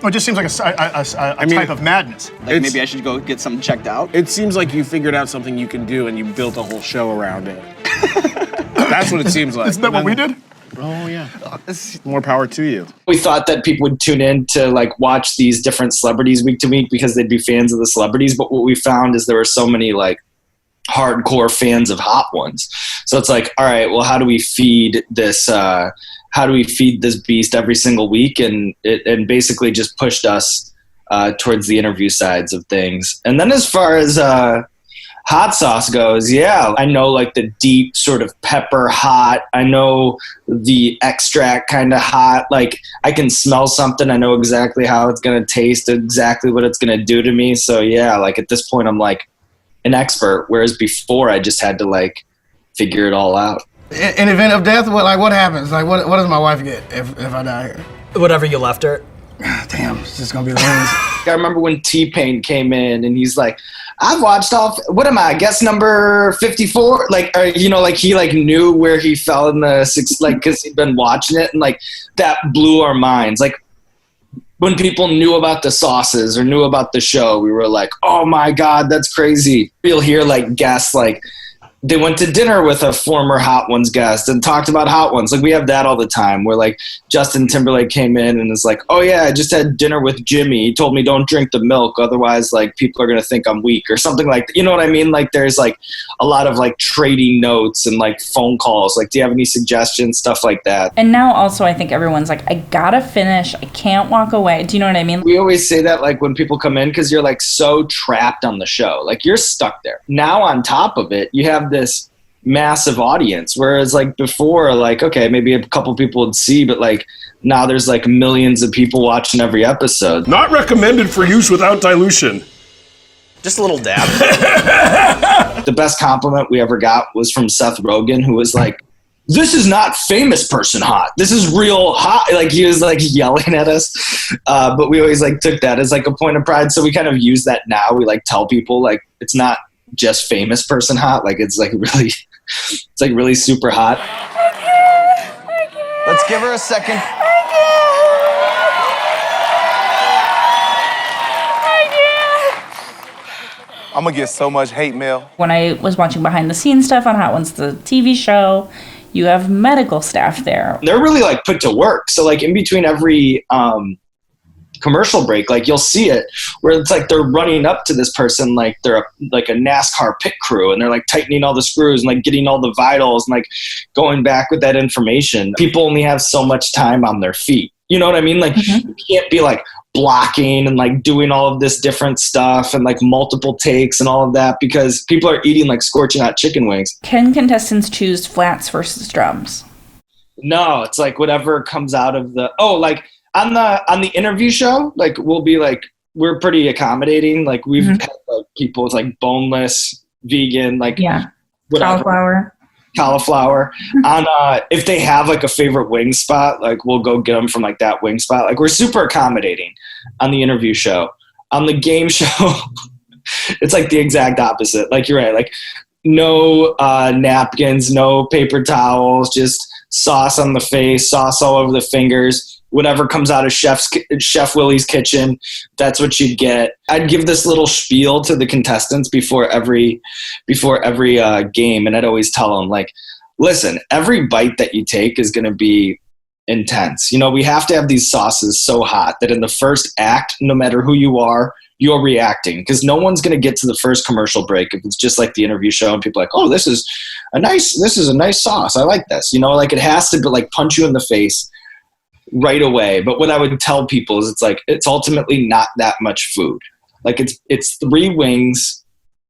Well, it just seems like a type of madness. Like maybe I should go get something checked out. It seems like you figured out something you can do and you built a whole show around it. That's what it seems like. Isn't that what we did? Oh, yeah. More power to you. We thought that people would tune in to like watch these different celebrities week to week because they'd be fans of the celebrities. But what we found is there were so many like hardcore fans of Hot Ones. So it's like, all right, well, how do we feed this? How do we feed this beast every single week? And it basically just pushed us towards the interview sides of things. And then as far as hot sauce goes, yeah, I know like the deep sort of pepper hot. I know the extract kind of hot. Like I can smell something. I know exactly how it's going to taste, exactly what it's going to do to me. So yeah, like at this point I'm like an expert. Whereas before I just had to like figure it all out. In event of death, what happens? Like what does my wife get if I die here? Whatever you left her. Damn, it's just gonna be wings. I remember when T-Pain came in and he's like, I've watched what am I, guess number 54? Like, or, you know, like he like knew where he fell in the six, like, cause he'd been watching it and like that blew our minds. Like when people knew about the sauces or knew about the show, we were like, oh my God, that's crazy. You'll hear like guests like, they went to dinner with a former Hot Ones guest and talked about Hot Ones. Like we have that all the time where like Justin Timberlake came in and is like, oh yeah, I just had dinner with Jimmy. He told me don't drink the milk. Otherwise like people are going to think I'm weak or something like that. You know what I mean? Like there's like a lot of like trading notes and like phone calls. Like, do you have any suggestions? Stuff like that. And now also I think everyone's like, I gotta finish. I can't walk away. Do you know what I mean? We always say that like when people come in because you're like so trapped on the show. Like you're stuck there. Now on top of it, you have this massive audience, whereas like before, like okay, maybe a couple people would see, but like now there's like millions of people watching every episode. Not recommended for use without dilution. Just a little dab. The best compliment we ever got was from Seth Rogen, who was like, this is not famous person hot. This is real hot. Like he was like yelling at us. But we always like took that as like a point of pride. So we kind of use that now. We like tell people like it's not just famous person hot. Like it's like really, it's like really super hot. Let's give her a second. I'm gonna get so much hate mail. When I was watching behind the scenes stuff on Hot Ones, the TV show, you have medical staff there. They're really like put to work. So like in between every commercial break, like you'll see it where it's like they're running up to this person like they're like a NASCAR pit crew and they're like tightening all the screws and like getting all the vitals and like going back with that information. People only have so much time on their feet. You know what I mean? Like you can't be like blocking and like doing all of this different stuff and like multiple takes and all of that because people are eating like scorching hot chicken wings. Can contestants choose flats versus drums? No, it's like whatever comes out of the like on the interview show, like we'll be like we're pretty accommodating. Like we've had like people with like boneless, vegan, like whatever. Cauliflower. On if they have like a favorite wing spot, like we'll go get them from like that wing spot. Like we're super accommodating on the interview show. On the game show, it's like the exact opposite. Like you're right, like no napkins, no paper towels, just sauce on the face, sauce all over the fingers. Whatever comes out of Chef Willie's kitchen, that's what you'd get. I'd give this little spiel to the contestants before every game, and I'd always tell them, like, listen, every bite that you take is going to be intense. You know, we have to have these sauces so hot that in the first act, no matter who you are, you're reacting because no one's going to get to the first commercial break if it's just like the interview show and people are like, oh, this is a nice sauce. I like this. You know, like it has to be like punch you in the face right away. But what I would tell people is it's like it's ultimately not that much food. Like it's 3 wings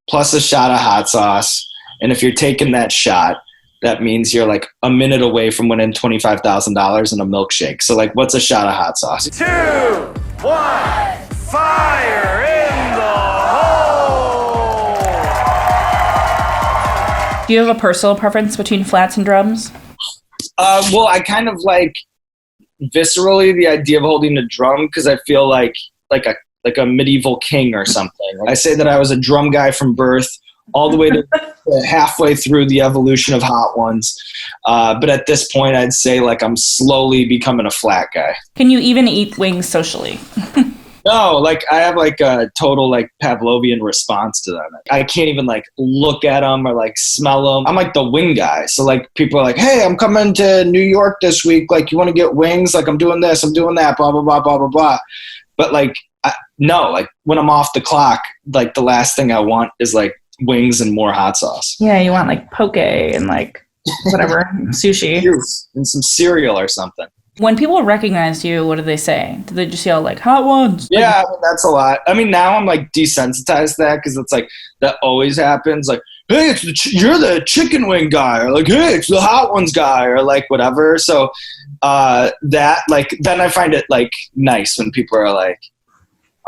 plus a shot of hot sauce, and if you're taking that shot, that means you're like a minute away from winning $25,000 in a milkshake. So like, what's a shot of hot sauce? 2, 1, fire in the hole! Do you have a personal preference between flats and drums? Well, I kind of like viscerally the idea of holding a drum because I feel like a medieval king or something. I say that I was a drum guy from birth all the way to halfway through the evolution of Hot Ones. But at this point, I'd say like I'm slowly becoming a flat guy. Can you even eat wings socially? No, like I have like a total like Pavlovian response to them. I can't even like look at them or like smell them. I'm like the wing guy. So like people are like, hey, I'm coming to New York this week. Like you want to get wings? Like I'm doing this, I'm doing that, blah, blah, blah, blah, blah, blah. But like, no, like when I'm off the clock, like the last thing I want is like wings and more hot sauce. Yeah, you want like poke and like whatever, sushi. And some cereal or something. When people recognize you, what do they say? Do they just yell like hot ones? Yeah, I mean, that's a lot. I mean, now I'm like desensitized to that because it's like that always happens. Like, hey, you're the chicken wing guy, or like, hey, it's the hot ones guy, or like whatever. So that like then I find it like nice when people are like,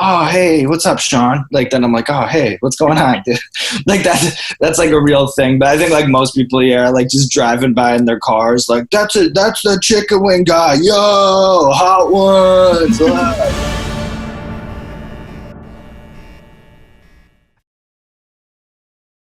oh, hey, what's up, Sean? Like, then I'm like, oh, hey, what's going on, dude? Like, that's like a real thing. But I think, like, most people here are, like, just driving by in their cars, like, that's the chicken wing guy. Yo, hot ones.